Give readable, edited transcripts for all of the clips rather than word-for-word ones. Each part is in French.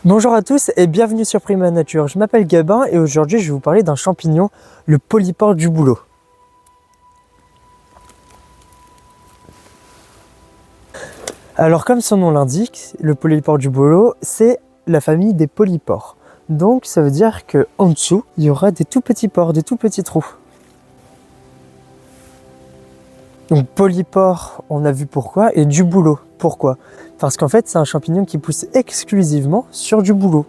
Bonjour à tous et bienvenue sur Prima Nature. Je m'appelle Gabin et aujourd'hui je vais vous parler d'un champignon, le polypore du bouleau. Alors comme son nom l'indique, le polypore du bouleau, c'est la famille des polypores. Donc ça veut dire qu'en dessous, il y aura des tout petits pores, des tout petits trous. Donc polypore, on a vu pourquoi, et du bouleau, pourquoi? Parce qu'en fait c'est un champignon qui pousse exclusivement sur du bouleau.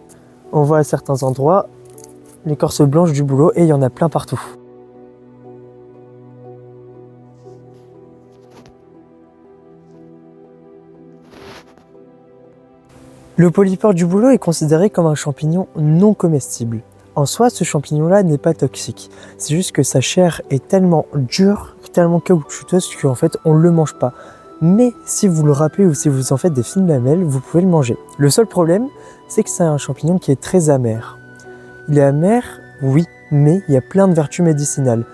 On voit à certains endroits l'écorce blanche du bouleau et il y en a plein partout. Le polypore du bouleau est considéré comme un champignon non comestible. En soi, ce champignon-là n'est pas toxique. C'est juste que sa chair est tellement dure, tellement caoutchouteuse qu'en fait on ne le mange pas. Mais si vous le râpez ou si vous en faites des fines lamelles, vous pouvez le manger. Le seul problème, c'est que c'est un champignon qui est très amer. Il est amer, oui, mais il y a plein de vertus médicinales.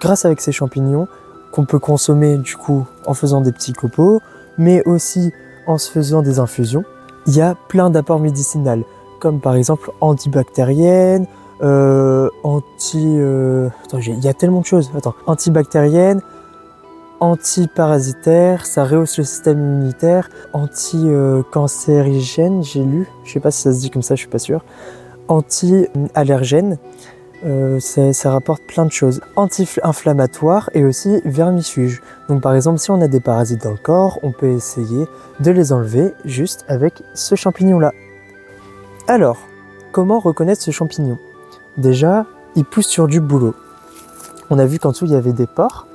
Grâce avec ces champignons, qu'on peut consommer du coup en faisant des petits copeaux, mais aussi en se faisant des infusions, il y a plein d'apports médicinaux, comme par exemple antibactérienne, il y a tellement de choses. Antibactérienne, antiparasitaire, ça rehausse le système immunitaire, anti-cancérigène, j'ai lu, je sais pas si ça se dit comme ça, je suis pas sûr, anti-allergène, ça rapporte plein de choses, anti-inflammatoire et aussi vermifuge. Donc par exemple, si on a des parasites dans le corps, on peut essayer de les enlever juste avec ce champignon-là. Alors, comment reconnaître ce champignon? Déjà, il pousse sur du bouleau. On a vu qu'en dessous, il y avait des pores.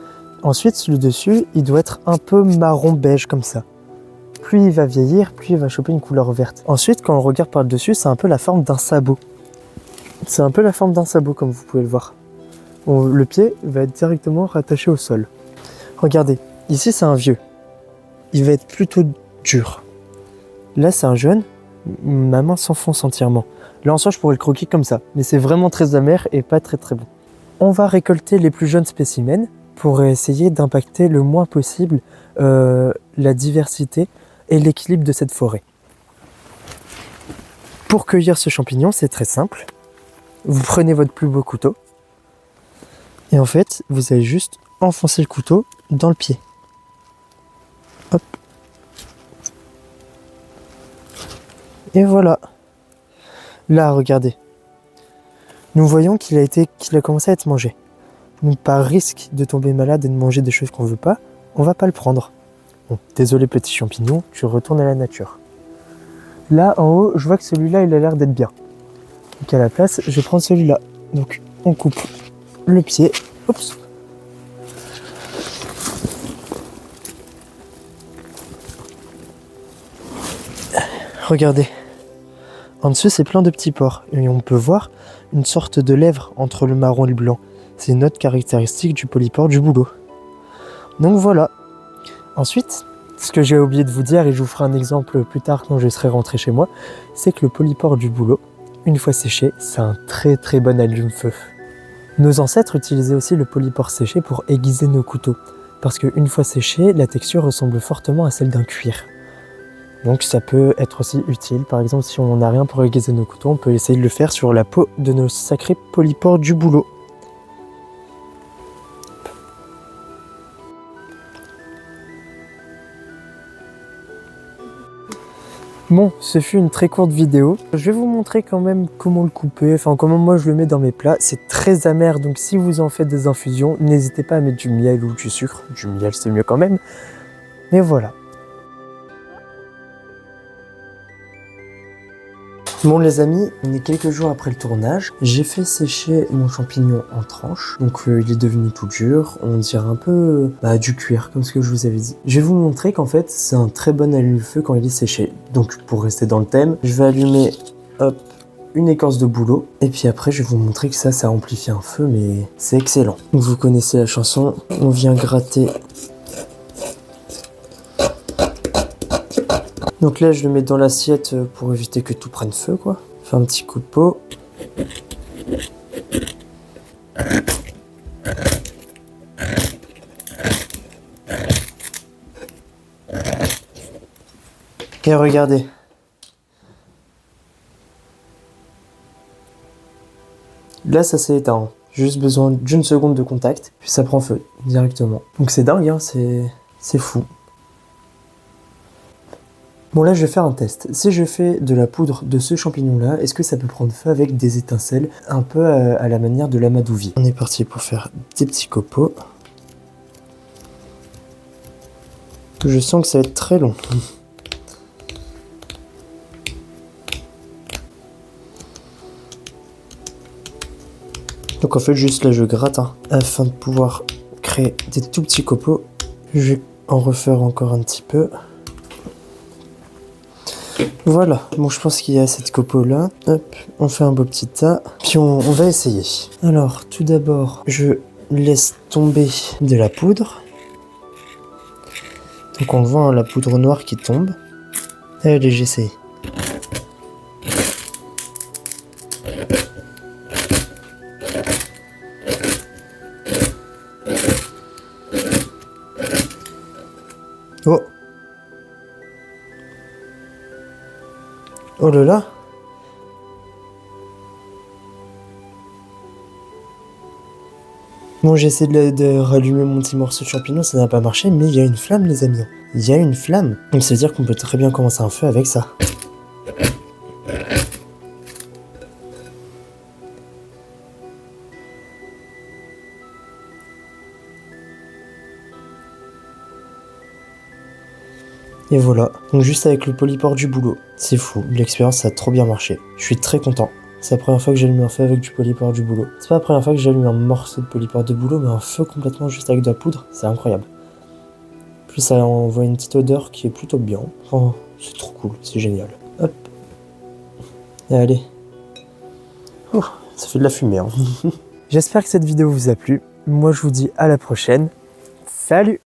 Ensuite, le dessus, il doit être un peu marron beige comme ça. Plus il va vieillir, plus il va choper une couleur verte. Ensuite, quand on regarde par le dessus, c'est un peu la forme d'un sabot. C'est un peu la forme d'un sabot, comme vous pouvez le voir. Le pied va être directement rattaché au sol. Regardez, ici c'est un vieux. Il va être plutôt dur. Là c'est un jeune. Ma main s'enfonce entièrement. Là en soi je pourrais le croquer comme ça. Mais c'est vraiment très amer et pas très très bon. On va récolter les plus jeunes spécimens pour essayer d'impacter le moins possible la diversité et l'équilibre de cette forêt. Pour cueillir ce champignon, c'est très simple. Vous prenez votre plus beau couteau et en fait, vous allez juste enfoncer le couteau dans le pied. Hop. Et voilà. Là, regardez. Nous voyons qu'il a commencé à être mangé. Donc, par risque de tomber malade et de manger des choses qu'on ne veut pas, on va pas le prendre. Bon, désolé petit champignon, tu retournes à la nature. Là, en haut, je vois que celui-là, il a l'air d'être bien. Donc à la place, je vais prendre celui-là. Donc on coupe le pied. Oups. Regardez. En dessous, c'est plein de petits pores. Et on peut voir une sorte de lèvre entre le marron et le blanc. C'est une autre caractéristique du polypore du bouleau. Donc voilà. Ensuite, ce que j'ai oublié de vous dire, et je vous ferai un exemple plus tard quand je serai rentré chez moi, c'est que le polypore du bouleau, une fois séché, c'est un très très bon allume-feu. Nos ancêtres utilisaient aussi le polypore séché pour aiguiser nos couteaux, parce qu'une fois séché, la texture ressemble fortement à celle d'un cuir. Donc ça peut être aussi utile, par exemple si on n'a rien pour aiguiser nos couteaux, on peut essayer de le faire sur la peau de nos sacrés polypores du bouleau. Bon, ce fut une très courte vidéo. Je vais vous montrer quand même comment le couper, enfin comment moi je le mets dans mes plats. C'est très amer, donc si vous en faites des infusions, n'hésitez pas à mettre du miel ou du sucre. Du miel c'est mieux quand même. Mais voilà. Bon les amis, on est quelques jours après le tournage. J'ai fait sécher mon champignon en tranches. Donc il est devenu tout dur. On dirait un peu du cuir, comme ce que je vous avais dit. Je vais vous montrer qu'en fait, c'est un très bon allume-feu quand il est séché. Donc pour rester dans le thème, je vais allumer, hop, une écorce de bouleau. Et puis après, je vais vous montrer que ça amplifie un feu, mais c'est excellent. Donc vous connaissez la chanson, on vient gratter. Donc là, je le mets dans l'assiette pour éviter que tout prenne feu, quoi. Fais un petit coup de peau. Et regardez. Là, ça s'est éteint. J'ai juste besoin d'une seconde de contact, puis ça prend feu directement. Donc c'est dingue, hein, c'est fou. Bon là, je vais faire un test. Si je fais de la poudre de ce champignon-là, est-ce que ça peut prendre feu avec des étincelles, un peu à la manière de l'amadouvier? On est parti pour faire des petits copeaux. Je sens que ça va être très long. Donc en fait, juste là, je gratte afin de pouvoir créer des tout petits copeaux. Je vais en refaire encore un petit peu. Voilà, bon je pense qu'il y a cette copeaux là. Hop, on fait un beau petit tas, puis on va essayer. Alors tout d'abord, je laisse tomber de la poudre. Donc on voit la poudre noire qui tombe. Allez, j'essaye. Oh! Oh là là! Bon, j'ai essayé de rallumer mon petit morceau de champignon, ça n'a pas marché, mais il y a une flamme, les amis. Il y a une flamme. Donc ça veut dire qu'on peut très bien commencer un feu avec ça. Et voilà, donc juste avec le polypore du boulot. C'est fou, l'expérience a trop bien marché. Je suis très content. C'est la première fois que j'allume un feu avec du polypore du boulot. C'est pas la première fois que j'allume un morceau de polypore de boulot, mais un feu complètement juste avec de la poudre, c'est incroyable. Puis ça envoie une petite odeur qui est plutôt bien. Oh, c'est trop cool, c'est génial. Hop. Et allez. Oh, ça fait de la fumée. J'espère que cette vidéo vous a plu. Moi je vous dis à la prochaine. Salut!